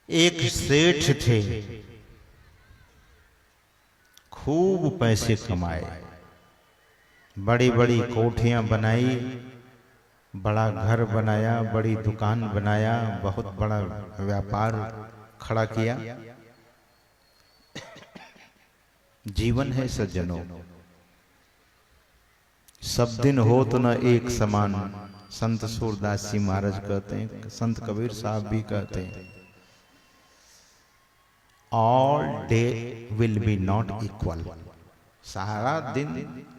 एक सेठ थे, खूब पैसे कमाए, बड़ी बड़ी कोठियां बनाई, बड़ा घर बनाया, बड़ी दुकान बनाया, बहुत बड़ा व्यापार खड़ा किया। जीवन है सज्जनों, सब दिन हो तो न एक समान। संत सूरदास जी महाराज कहते हैं, संत कबीर साहब भी कहते हैं, all day will be not equal. सारा दिन,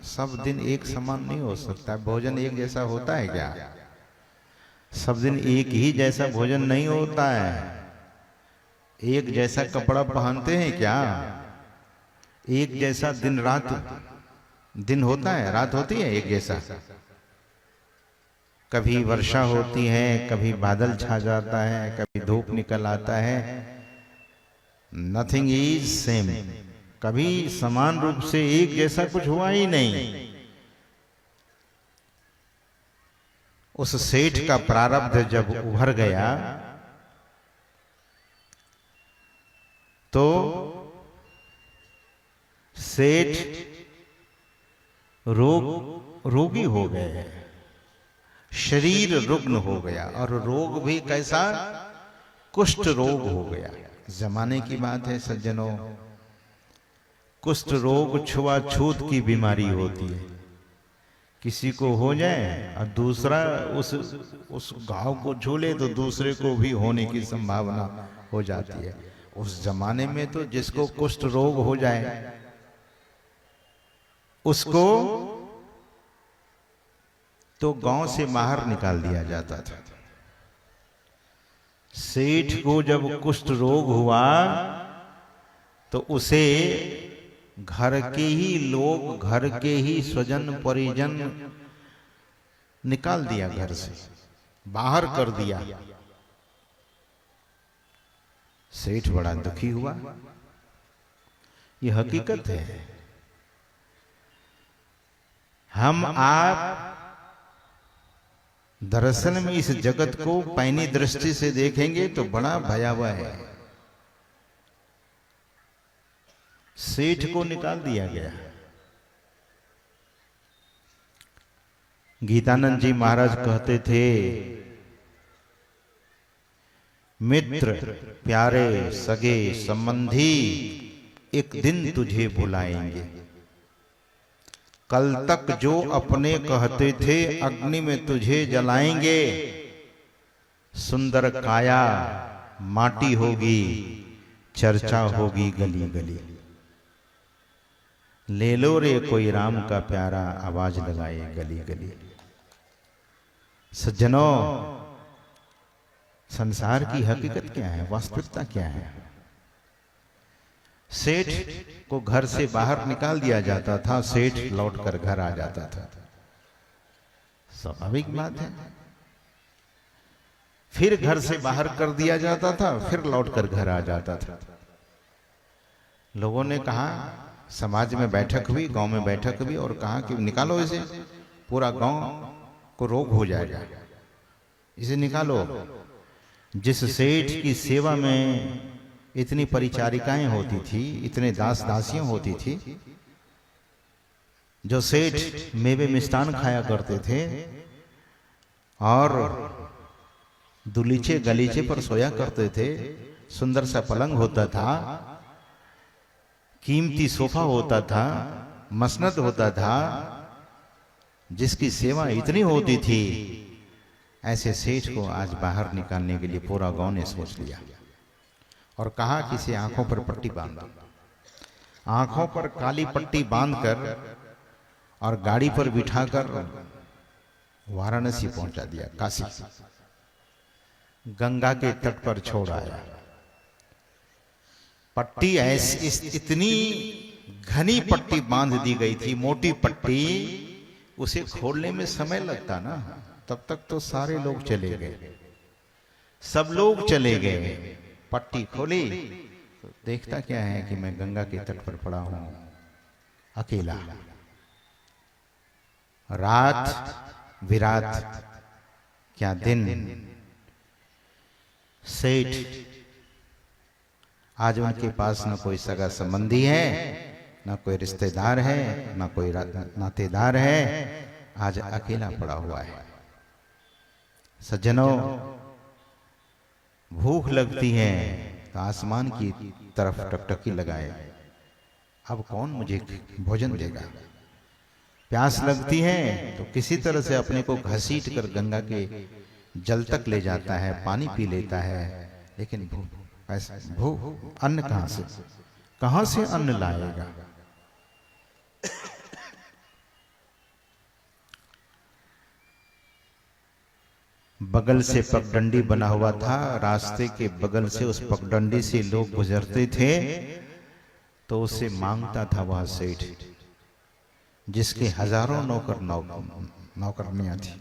सब दिन एक समान नहीं हो सकता। भोजन एक जैसा होता है क्या? सब दिन एक ही जैसा भोजन नहीं होता है। एक जैसा कपड़ा पहनते हैं क्या? एक जैसा दिन रात दिन होता है, रात होती है एक जैसा? कभी वर्षा होती है, कभी बादल छा जाता है, कभी धूप निकल आता है। Nothing is same. कभी समान रूप से एक जैसा कुछ हुआ ही नहीं। उस सेठ का प्रारब्ध जब उभर गया तो सेठ रोगी हो गए, शरीर रुग्ण हो गया, और रोग भी कैसा? कुष्ठ रोग हो गया। जमाने की बात है सज्जनों, कुष्ठ रोग छुआछूत की बीमारी होती है। किसी को हो जाए और दूसरा उस घाव को छू ले तो दूसरे को भी होने की संभावना हो जाती है। उस जमाने में तो जिसको कुष्ठ रोग हो जाए उसको तो गांव से बाहर निकाल दिया जाता था। सेठ को जब कुष्ठ रोग हुआ तो उसे घर के ही लोग, घर के ही स्वजन परिजन निकाल दिया, घर से बाहर कर दिया। सेठ बड़ा दुखी हुआ। यह हकीकत है। हम आप दरअसल में इस जगत को पैनी दृष्टि से देखेंगे तो बड़ा भयावह है। सेठ को निकाल दिया गया। गीतानंद जी महाराज कहते थे, मित्र प्यारे सगे संबंधी एक दिन तुझे भुलाएंगे। कल तक जो अपने कहते थे अग्नि में तुझे जलाएंगे। सुंदर काया माटी होगी, चर्चा होगी गली गली। ले लो रे कोई राम का प्यारा, आवाज लगाए गली गली। सज्जनों, संसार की हकीकत क्या है, वास्तविकता क्या है? सेठ को घर से बाहर निकाल दिया जाता था, सेठ लौटकर घर आ जाता था। स्वाभाविक बात है। फिर घर से बाहर कर दिया जाता था, फिर लौटकर घर आ जाता था। लोगों ने कहा, समाज में बैठक हुई, गांव में बैठक हुई, और कहा कि निकालो इसे, पूरा गांव को रोग हो जाएगा, इसे निकालो। जिस सेठ की सेवा में इतनी परिचारिकाएं होती थी, इतने दास दासियां होती थी, जो सेठ मेवे मिष्टान खाया करते थे और दुलीचे गलीचे पर सोया करते थे, सुंदर सा पलंग होता था, कीमती सोफा होता था, मसनद होता था, जिसकी सेवा इतनी होती थी, ऐसे सेठ को आज बाहर निकालने के लिए पूरा गांव ने सोच लिया और कहा कि इसे आंखों पर पट्टी बांध दो। आंखों पर काली पट्टी बांधकर और गाड़ी पर बिठाकर वाराणसी पहुंचा दिया, काशी, गंगा के तट पर छोड़ आया। पट्टी ऐसी इतनी घनी पट्टी बांध दी गई थी, मोटी पट्टी, उसे खोलने में समय लगता ना। तब तक तो सारे लोग चले गए, सब लोग चले गए। पट्टी खोली तो देखता क्या है कि मैं गंगा के तट पर पड़ा हूं, अकेला। रात विरात क्या दिन। सेठ आज उनके पास न कोई सगा संबंधी है, न कोई रिश्तेदार है, न कोई नातेदार है, आज अकेला पड़ा हुआ है। सज्जनों, भूख लगती है तो आसमान की तरफ टकटकी लगाए, अब कौन मुझे भोजन देगा। प्यास लगती है तो किसी तरह से अपने को घसीट कर गंगा के जल तक ले जाता है, पानी पी लेता है, लेकिन भूख अन्न कहां से अन्न लाएगा। बगल से पगडंडी बना हुआ था, रास्ते के बगल से उस पगडंडी से लोग गुजरते थे तो उसे मांगता था वह सेठ, जिसके हजारों नौकरनियां थी।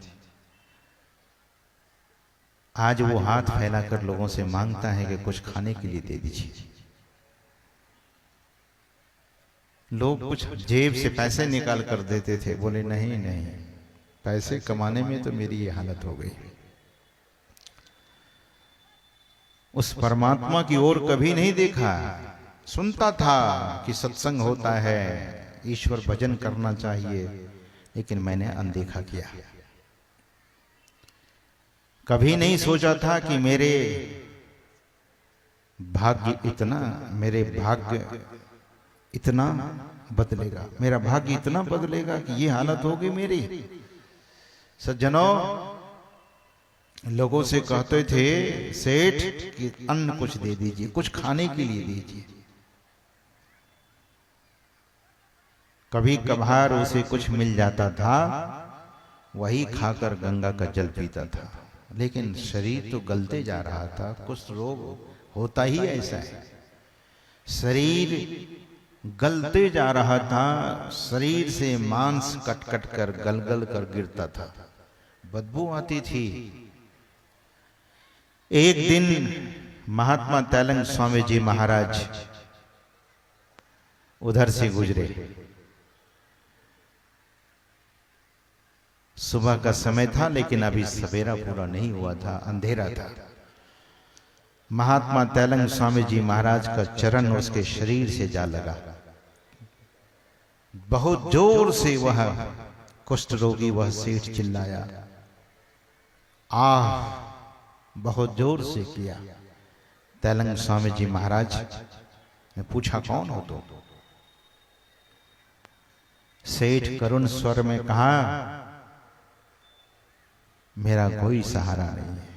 आज वो हाथ फैलाकर लोगों से मांगता है कि कुछ खाने के लिए दे दीजिए। लोग कुछ जेब से पैसे निकाल कर देते थे, बोले नहीं नहीं, पैसे कमाने में तो मेरी ये हालत हो गई। उस परमात्मा की ओर कभी नहीं देखा। सुनता था कि सत्संग होता है, ईश्वर भजन करना चाहिए, लेकिन मैंने अनदेखा किया। कभी नहीं सोचा था कि मेरे भाग्य इतना बदलेगा, मेरा भाग्य इतना बदलेगा कि ये हालत होगी मेरी। सज्जनों, लोगों से कहते थे सेठ कि अन्न कुछ दे दीजिए, कुछ खाने के लिए दीजिए। कभी कभार उसे कुछ मिल जाता था, वही खाकर गंगा का जल पीता था, लेकिन शरीर तो गलते जा रहा था। कुछ रोग होता ही ऐसा है, शरीर गलते जा रहा था, शरीर से मांस कट कट कर गल गल कर गिरता था, बदबू आती थी। एक दिन महात्मा तैलंग स्वामी जी महाराज उधर से गुजरे। सुबह का समय था, लेकिन अभी सवेरा पूरा नहीं हुआ था, अंधेरा था। महात्मा तैलंग स्वामी जी महाराज का चरण उसके शरीर से जा लगा। बहुत जोर से वह कुष्ठ रोगी, वह सेठ चिल्लाया, आह, बहुत जोर से किया। तैलंग स्वामी जी महाराज ने पूछा, कौन हो तुम? सेठ करुण स्वर में कहा, मेरा कोई सहारा नहीं है,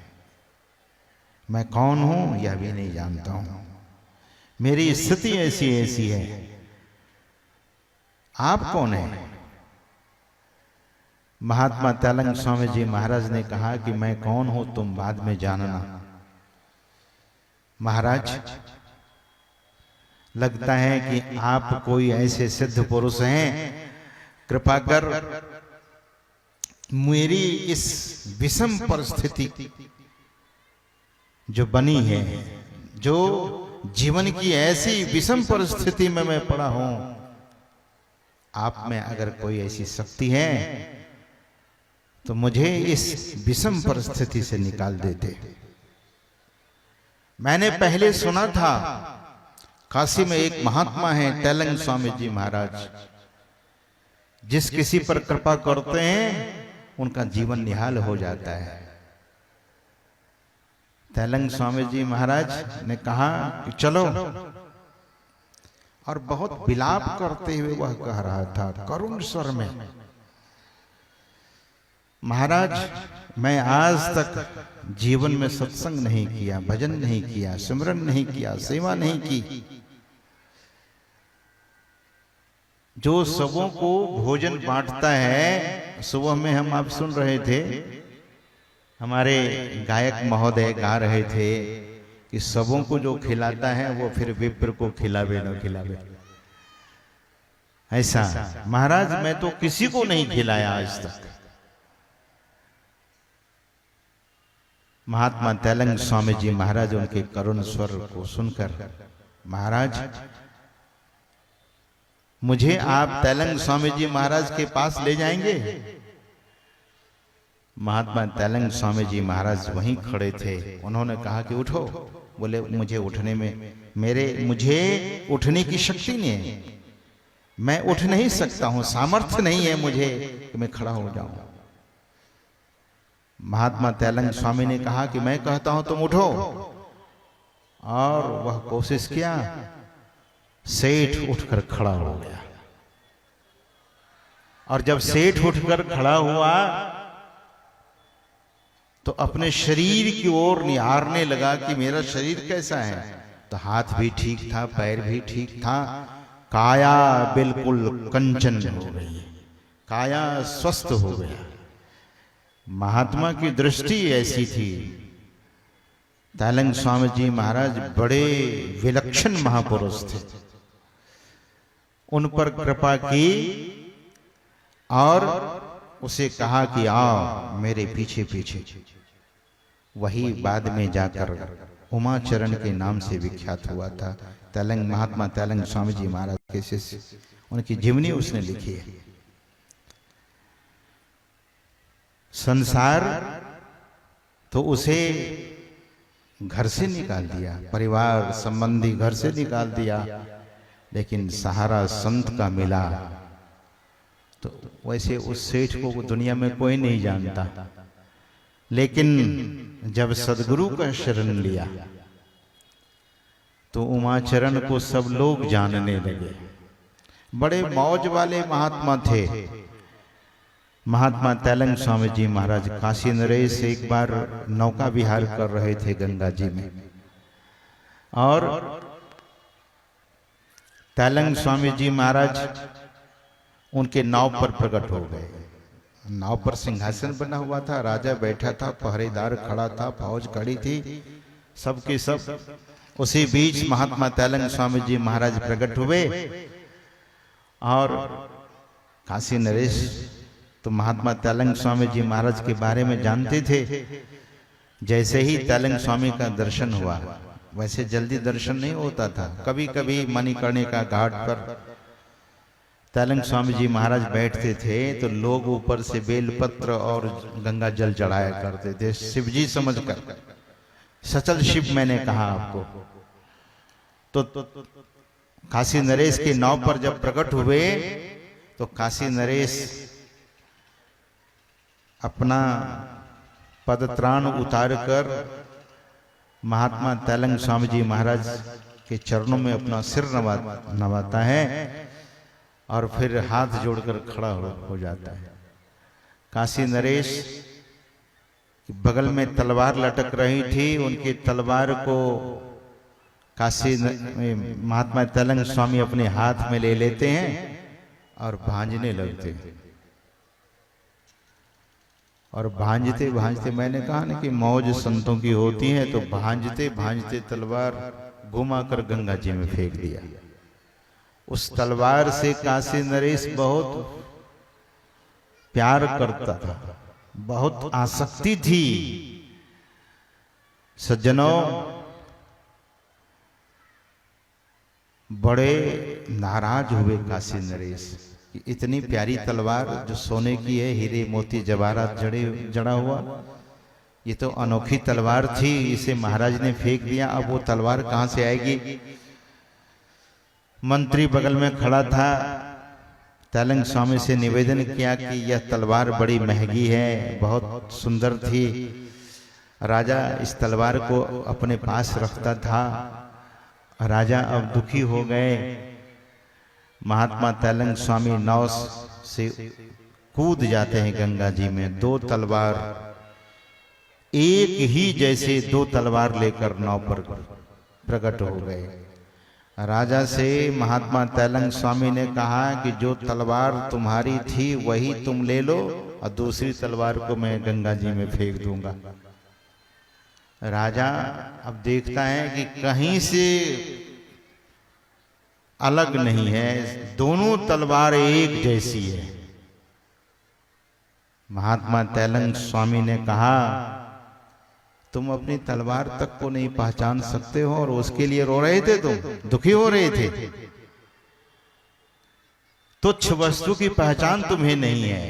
मैं कौन हूं यह भी नहीं जानता हूं, मेरी स्थिति ऐसी है, आप कौन हैं? महात्मा तैलंग स्वामी जी महाराज ने कहा कि मैं कौन हूं तुम बाद में जानना। महाराज, लगता है कि आप कोई ऐसे सिद्ध पुरुष हैं, कृपा कर मेरी इस विषम परिस्थिति जो बनी है, जो जीवन की ऐसी विषम परिस्थिति में मैं पड़ा हूं, आप में अगर कोई ऐसी शक्ति है तो मुझे इस विषम परिस्थिति से निकाल देते। मैंने पहले सुना था काशी में एक महात्मा है तैलंग स्वामी जी महाराज, जिस किसी पर कृपा करते हैं उनका जीवन निहाल हो जाता है। तैलंग स्वामी जी महाराज ने कहा कि चलो, और बहुत विलाप करते हुए वह कह रहा था करुण स्वर में, महाराज, मैं आज तक जीवन में सत्संग नहीं किया, भजन नहीं किया, सिमरन नहीं किया, सेवा नहीं की। जो सबों को भोजन बांटता है, सुबह में हम आप सुन रहे थे, हमारे गायक महोदय गा रहे थे कि सबों को जो खिलाता है वो फिर विप्र को खिलावे न खिलावे। ऐसा महाराज, मैं तो किसी को नहीं खिलाया आज तक। महात्मा तैलंग स्वामी जी महाराज उनके करुण स्वर को सुनकर, महाराज, मुझे आप तैलंग स्वामी जी महाराज के पास ले जाएंगे? महात्मा तैलंग स्वामी जी महाराज वहीं खड़े थे। उन्होंने कहा कि उठो। बोले, मुझे उठने में मुझे उठने की शक्ति नहीं है, मैं उठ नहीं सकता हूं, सामर्थ्य नहीं है मुझे कि मैं खड़ा हो जाऊं। महात्मा तैलंग स्वामी ने कहा कि मैं कहता हूं तुम उठो, और वह कोशिश किया, सेठ उठकर खड़ा हो गया। और जब सेठ उठकर खड़ा हुआ तो अपने शरीर की ओर निहारने लगा कि मेरा शरीर कैसा है। तो हाथ भी ठीक था, पैर भी ठीक था, काया बिल्कुल कंचन हो गई, काया स्वस्थ हो गया। महात्मा की दृष्टि ऐसी थी। तैलंग स्वामी जी महाराज बड़े विलक्षण महापुरुष थे। उन पर कृपा की और उसे कहा कि आओ मेरे पीछे पीछे। वही बाद में जाकर उमाचरण के नाम से विख्यात हुआ था। तैलंग महात्मा तैलंग स्वामी जी महाराज के शिष्य, उनकी जीवनी उसने लिखी है। संसार तो उसे घर से निकाल दिया, परिवार संबंधी घर से निकाल दिया, लेकिन सहारा संत का मिला। तो वैसे उस सेठ को दुनिया में कोई नहीं जानता, लेकिन जब सदगुरु का शरण लिया तो उमाचरण को सब लोग जानने लगे। बड़े मौज वाले महात्मा थे। महात्मा तैलंग स्वामी जी महाराज काशी नरेश से एक बार नौका विहार कर रहे थे गंगा जी में, और तैलंग स्वामी जी महाराज उनके नाव पर प्रकट हो गए। नाव पर सिंहासन बना हुआ था, राजा बैठा था, पहरेदार खड़ा था, फौज खड़ी थी, सबके सब। उसी बीच महात्मा तैलंग स्वामी जी महाराज प्रकट हुए। और काशी नरेश तो महात्मा तैलंग स्वामी जी महाराज के बारे में जानते थे। जैसे ही तैलंग स्वामी का दर्शन हुआ, वैसे जल्दी दर्शन नहीं होता था, कभी कभी मणिकर्णिका घाट पर तैलंग स्वामी जी महाराज बैठते थे तो लोग ऊपर से बेलपत्र और गंगा जल चढ़ाया करते थे, शिव जी समझकर। सचल शिव मैंने कहा आपको। तो काशी नरेश के नाव पर जब प्रकट हुए तो काशी नरेश अपना पदत्राण उतारकर महात्मा तैलंग स्वामी जी महाराज के चरणों में अपना सिर नवाता है और फिर हाथ जोड़कर खड़ा हो जाता है। काशी नरेश बगल में तलवार लटक रही थी, उनकी तलवार को काशी महात्मा तैलंग स्वामी अपने हाथ में ले लेते हैं और भांजने लगते हैं। और भांजते भांजते, मैंने कहा ना कि मौज संतों की होती है, तो भांजते भांजते तलवार घुमाकर गंगा जी में फेंक दिया। उस तलवार से काशी नरेश बहुत प्यार करता था, बहुत आसक्ति थी। सज्जनों, बड़े नाराज हुए काशी नरेश। इतनी प्यारी तलवार जो सोने की है, हीरे मोती जवाहरात जड़ा हुआ, ये तो अनोखी तलवार थी, इसे महाराज ने फेंक दिया। अब वो तलवार कहां से आएगी? मंत्री बगल में खड़ा था, तैलंग स्वामी से निवेदन किया कि यह तलवार बड़ी महंगी है, बहुत सुंदर थी, राजा इस तलवार को अपने पास रखता था। राजा अब दुखी हो गए। महात्मा तैलंग स्वामी नाव से कूद जाते हैं गंगा जी में। दो तलवार, एक ही जैसे दो तलवार लेकर नाव पर प्रकट हो गए। राजा से महात्मा तैलंग स्वामी ने कहा कि जो तलवार तुम्हारी थी वही तुम ले लो, और दूसरी तलवार को मैं गंगा जी में फेंक दूंगा। राजा अब देखता है कि कहीं से अलग नहीं है, दोनों तलवार एक जैसी है। महात्मा तैलंग स्वामी ने कहा, तुम अपनी तलवार तक को नहीं पहचान सकते हो और उसके लिए रो रहे थे, तुम दुखी हो रहे थे। तुच्छ वस्तु की पहचान तुम्हें नहीं है,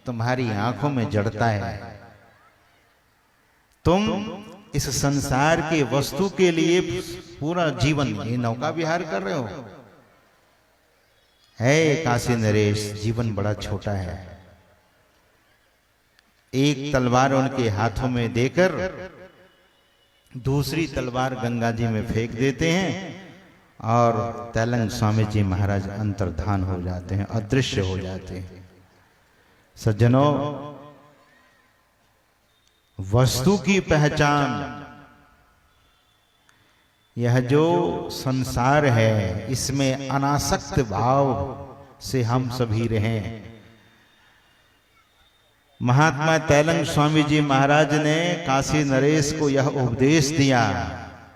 तुम्हारी आंखों में जड़ता है। तुम इस संसार के वस्तु के लिए पूरा जीवन ये नौका विहार कर रहे हो। है काशी नरेश, जीवन बड़ा छोटा है। एक तलवार उनके हाथों में देकर दूसरी तलवार गंगा जी में फेंक देते हैं और तैलंग स्वामी जी महाराज अंतर्धान हो जाते हैं, अदृश्य हो जाते हैं। सज्जनों, वस्तु की पहचान, यह जो संसार है इसमें अनासक्त भाव से हम सभी रहें। महात्मा तैलंग स्वामी जी महाराज ने काशी नरेश को यह उपदेश दिया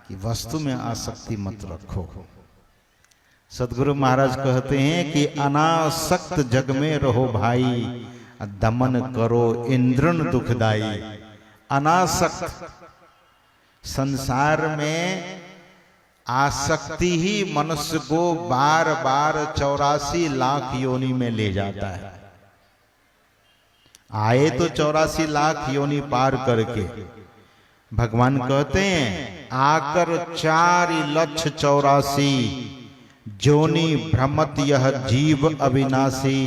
कि वस्तु में आसक्ति मत रखो। सदगुरु महाराज कहते हैं कि अनासक्त जग में रहो भाई, दमन करो इंद्रन दुखदाई। अनासक्त, संसार में आसक्ति ही मनुष्य को बार बार 84 लाख योनि में ले जाता है। आए तो 84 लाख योनि पार करके, भगवान कहते हैं आकर 4,84,000 जोनि भ्रमत यह जीव अविनाशी,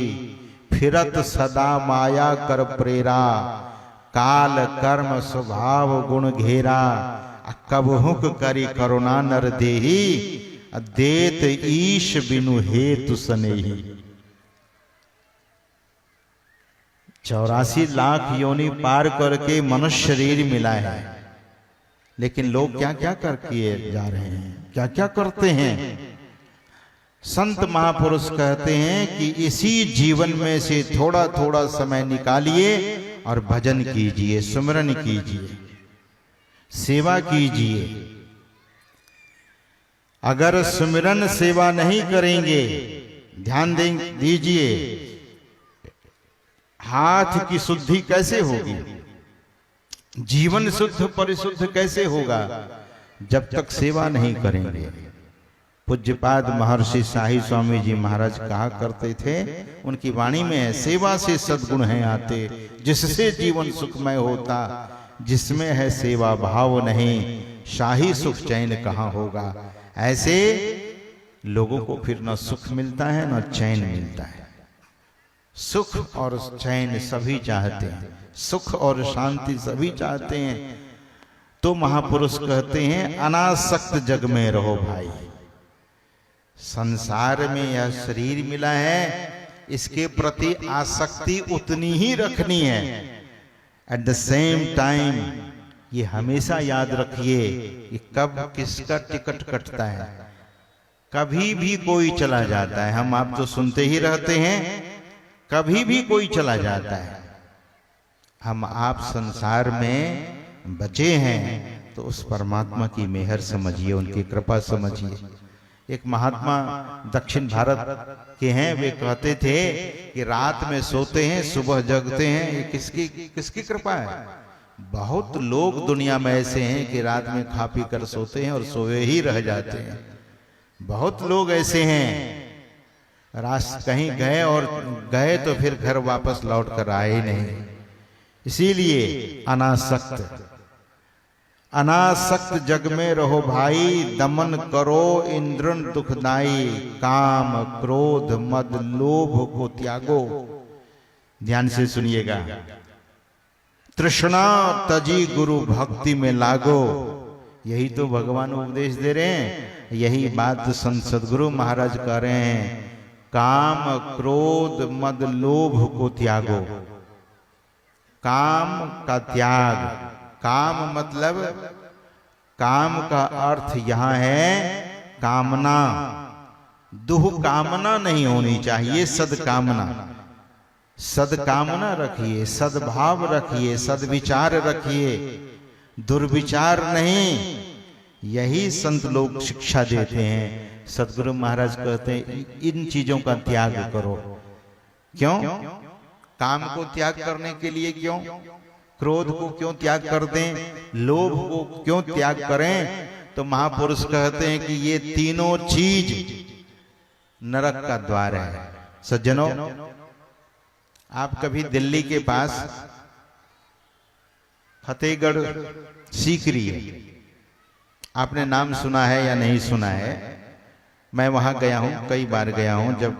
फिरत सदा माया कर प्रेरा, काल कर्म स्वभाव गुण घेरा, कबहुक करी करुणा नर देही, देत ईश बिनु हेतु सनेही। 84 लाख योनि पार करके मनुष्य शरीर मिला है, लेकिन लोग क्या क्या कर किए जा रहे हैं, क्या क्या करते हैं। संत महापुरुष कहते हैं कि इसी जीवन में से थोड़ा थोड़ा समय निकालिए और भजन कीजिए, सुमिरन कीजिए, सेवा कीजिए। अगर सुमिरन सेवा नहीं करेंगे, ध्यान दीजिए, हाथ की शुद्धि कैसे होगी, जीवन शुद्ध परिशुद्ध कैसे होगा जब तक सेवा नहीं करेंगे। पूज्यपाद महर्षि शाही स्वामी जी महाराज कहा करते थे, उनकी वाणी में है, सेवा से सद्गुण हैं आते, जिससे जीवन सुखमय होता, जिसमें है सेवा भाव नहीं, शाही सुख चैन कहाँ होगा। ऐसे लोगों को फिर न सुख मिलता है न चैन मिलता है। सुख और चैन सभी चाहते हैं, सुख और शांति सभी चाहते हैं। तो महापुरुष कहते हैं अनासक्त जग में रहो भाई। संसार में यह शरीर मिला है, इसके प्रति आसक्ति उतनी ही रखनी है। एट द सेम टाइम ये हमेशा याद रखिए कि कब किसका टिकट कटता है। कभी भी कोई चला जाता है, हम आप तो सुनते ही रहते हैं, कभी भी कोई चला जाता है। हम आप संसार में बचे हैं तो उस परमात्मा की मेहर समझिए, उनकी कृपा समझिए। एक महात्मा दक्षिण भारत के हैं, वे कहते थे कि रात में सोते हैं सुबह जगते हैं, ये किसकी कृपा है। बहुत लोग दुनिया में ऐसे हैं कि रात में खा पी कर सोते हैं और सोए ही रह जाते हैं। बहुत लोग ऐसे हैं, कहीं गए और गए तो फिर घर वापस लौट कर आए ही नहीं। इसीलिए अनासक्त जग में रहो भाई, दमन करो इंद्रन दुखदाई, काम क्रोध मद लोभ को त्यागो। ध्यान से सुनिएगा, तृष्णा तजी गुरु भक्ति में लागो। यही तो भगवान उपदेश दे रहे हैं, यही बात संत सद्गुरु महाराज कह रहे हैं। काम क्रोध मद लोभ को त्यागो। काम का त्याग, काम मतलब, काम का अर्थ यहां है कामना। दुह कामना नहीं होनी चाहिए, सदकामना। सदकामना रखिए, सद्भाव रखिए, सदविचार रखिए, दुर्विचार नहीं। यही संत लोग शिक्षा देते हैं। सदगुरु महाराज कहते हैं इन चीजों का त्याग करो। क्यों? काम को त्याग करने के लिए क्यों? क्रोध को क्यों त्याग कर दें? लोभ को क्यों त्याग करें? तो महापुरुष कहते हैं कि ये तीनों चीज नरक का द्वार है। सज्जनों, आप कभी दिल्ली के पास फतेहगढ़ सीकरी है। आपने नाम सुना है या नहीं सुना है? मैं वहां गया हूं, कई बार गया हूं। जब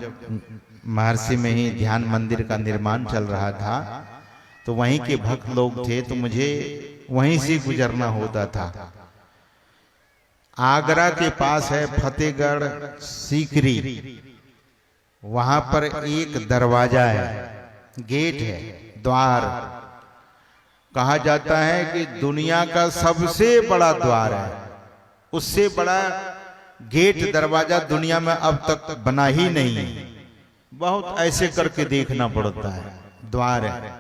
महर्षि में ही ध्यान मंदिर का निर्माण चल रहा था तो वहीं के भक्त लोग थे, तो मुझे वहीं से गुजरना होता था। आगरा के पास है फतेहगढ़ सीकरी, वहां पर एक दरवाजा है, गेट है, द्वार। कहा जाता है कि दुनिया का सबसे बड़ा द्वार है, उससे बड़ा गेट दरवाजा दुनिया में अब तक बना ही नहीं है। बहुत ऐसे करके देखना पड़ता है। द्वार है,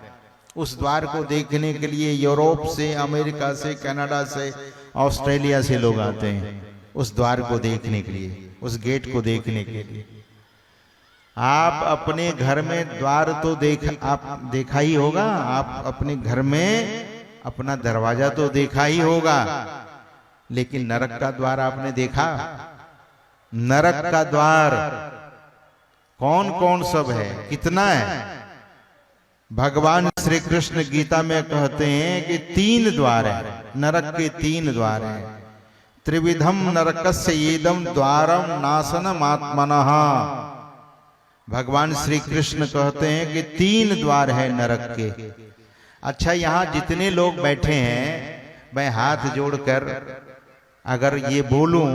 उस द्वार को देखने के लिए यूरोप से, अमेरिका से, कनाडा से, ऑस्ट्रेलिया से लोग आते हैं उस द्वार को देखने के लिए, उस गेट को देखने के लिए। आप अपने घर में द्वार तो देखा ही होगा। आप अपने घर में अपना दरवाजा तो देखा ही होगा, लेकिन नरक का द्वार आपने देखा? नरक का द्वार कौन कौन सब है, कितना है? भगवान श्री कृष्ण गीता में कहते हैं कि 3 द्वार है, नरक के 3 द्वार हैं। त्रिविधम नरकस्य येदम द्वारम नाशनम आत्मनः। भगवान श्री कृष्ण कहते हैं कि 3 द्वार है नरक के। अच्छा, यहां जितने लोग बैठे हैं, मैं हाथ जोड़कर अगर ये बोलूं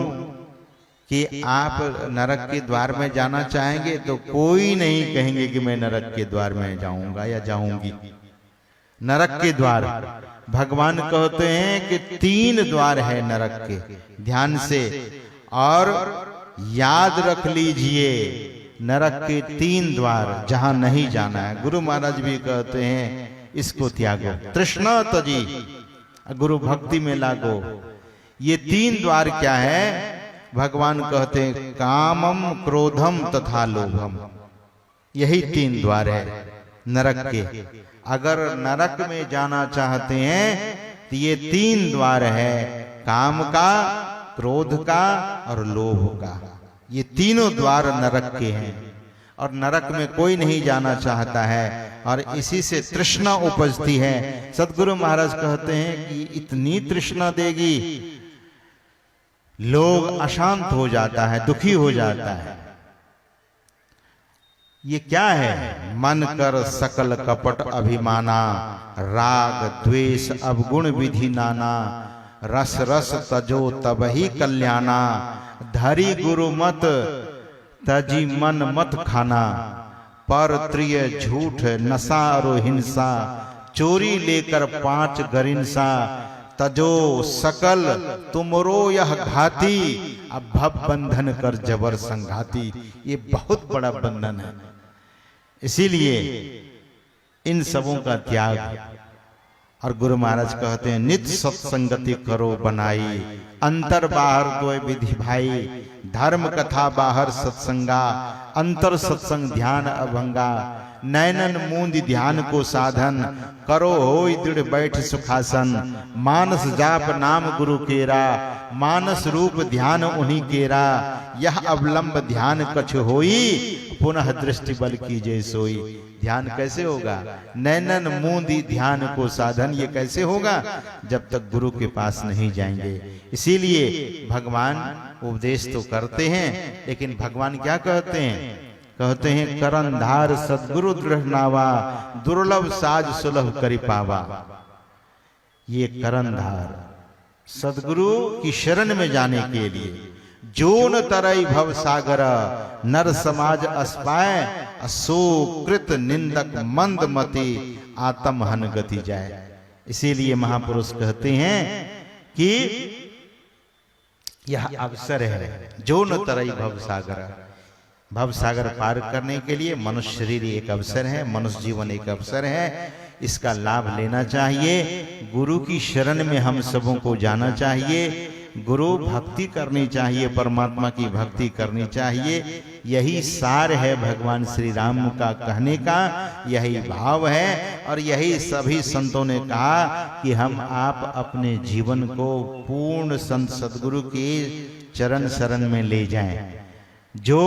कि आप नरक के द्वार में जाना चाहेंगे तो कोई नहीं कहेंगे कि मैं नरक के द्वार में जाऊंगा या जाऊंगी। नरक के द्वार भगवान कहते हैं कि 3 द्वार है नरक के। ध्यान से और याद रख लीजिए, नरक के 3 द्वार जहां नहीं जाना है। गुरु महाराज भी कहते हैं इसको त्यागो, तृष्णा तजी, गुरु भक्ति में लागो। ये 3 द्वार क्या है? भगवान कहते हैं कामम, क्रोधम तथा लोभम। यही 3 द्वार है नरक के। अगर नरक में जाना चाहते हैं तो ये 3 द्वार है, काम का, क्रोध का और लोभ का। ये तीनों द्वार नरक के हैं और नरक में कोई नहीं जाना चाहता है और इसी से तृष्णा उपजती है। सदगुरु महाराज कहते हैं कि इतनी तृष्णा देगी, लोग अशांत हो जाता है, दुखी हो जाता है। ये क्या है? मन कर सकल कपट अभिमाना, राग द्वेष अवगुण विधि नाना, रस रस तजो तबहि कल्याणा, धरी गुरु मत तजी मन मत खाना, पर त्रिय झूठ नशा और हिंसा, चोरी लेकर 5 गरिंसा, तजो सकल तुमरो यह घाती, अब भव बंधन कर जबर संघाती। ये बहुत बड़ा बंधन है, इसीलिए इन सबों का त्याग। और गुरु महाराज कहते हैं नित्य सत्संगति करो बनाई, अंतर बाहर दो विधि भाई, धर्म कथा बाहर सत्संगा, अंतर सत्संग ध्यान अभंगा, नैनन मूंद ध्यान को साधन, करो होई दृढ़ बैठ सुखासन, मानस जाप नाम गुरु केरा, मानस रूप ध्यान उन्हीं केरा, यह अवलंब ध्यान कछ होई, पुनः दृष्टि बल कीजे सोई। ध्यान कैसे होगा? नैनन मूंदी ध्यान को साधन। ये कैसे होगा? जब तक गुरु के पास नहीं जाएंगे। इसीलिए भगवान उपदेश तो करते हैं, लेकिन भगवान क्या कहते हैं? कहते हैं करंधार सदगुरु दृढ़ नावा, दुर्लभ साज सुलभ करि पावा। ये करंधार सदगुरु की शरण में जाने के लिए, जोन तरई भव सागर, नर समाज अस्पाय, असो कृत निंदक मंद मति, आत्म हन गति जाए। इसीलिए महापुरुष कहते हैं कि यह अवसर है, जोन तरई भव सागर। भव सागर पार करने के लिए मनुष्य शरीर एक अवसर है, मनुष्य जीवन एक अवसर है। इसका लाभ लेना चाहिए। गुरु की शरण में हम सबों को जाना चाहिए, गुरु भक्ति करनी चाहिए, परमात्मा की भक्ति करनी चाहिए। यही सार है भगवान श्री राम का कहने का, यही भाव है। और यही सभी संतों ने कहा कि हम आप अपने जीवन को पूर्ण संत सदगुरु के चरण शरण में ले जाएं। जो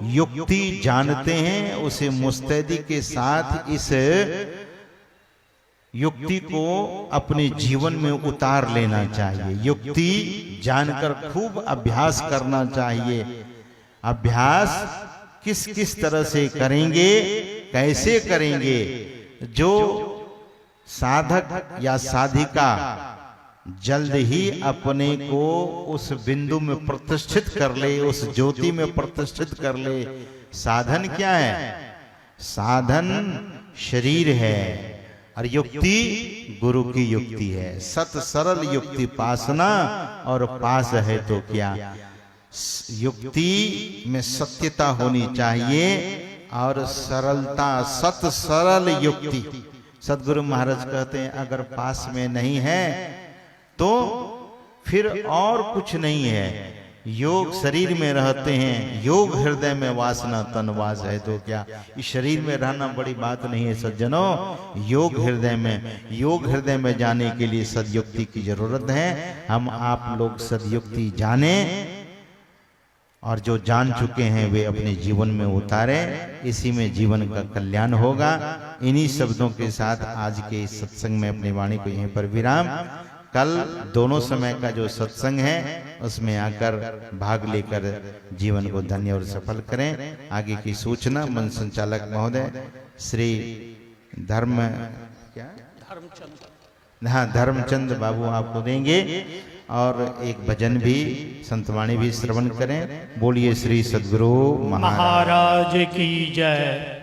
युक्ति जानते हैं उसे मुस्तैदी के साथ इस युक्ति को अपने जीवन में उतार लेना चाहिए। युक्ति जानकर खूब अभ्यास करना चाहिए। अभ्यास किस किस तरह से करेंगे, कैसे करेंगे। जो साधक या साधिका जल्द ही अपने को उस बिंदु में प्रतिष्ठित कर ले, उस ज्योति में प्रतिष्ठित कर ले। साधन क्या है? साधन शरीर है और युक्ति गुरु की युक्ति है। सत सरल युक्ति पासना, और पास है तो क्या। युक्ति में सत्यता होनी चाहिए और सरलता, सत सरल युक्ति। सदगुरु महाराज कहते हैं अगर पास में नहीं है तो फिर और कुछ नहीं है। योग शरीर में रहते हैं, योग हृदय में वासना तनवास है तो क्या। इस शरीर में रहना बड़ी बात नहीं है सज्जनों। योग हृदय में जाने के लिए सदयुक्ति की जरूरत है। हम आप लोग सदयुक्ति जाने और जो जान चुके हैं वे अपने जीवन में उतारें। इसी में जीवन का कल्याण होगा। इन्हीं शब्दों के साथ आज के इस सत्संग में अपनी वाणी को यहीं पर विराम। कल दोनों समय का जो सत्संग है उसमें आकर भाग लेकर जीवन को धन्य और सफल करें। आगे की सूचना मन संचालक महोदय श्री धर्मचंद बाबू आपको देंगे और एक भजन भी संतवाणी भी श्रवण करें। बोलिए श्री सद्गुरु महाराज की जय।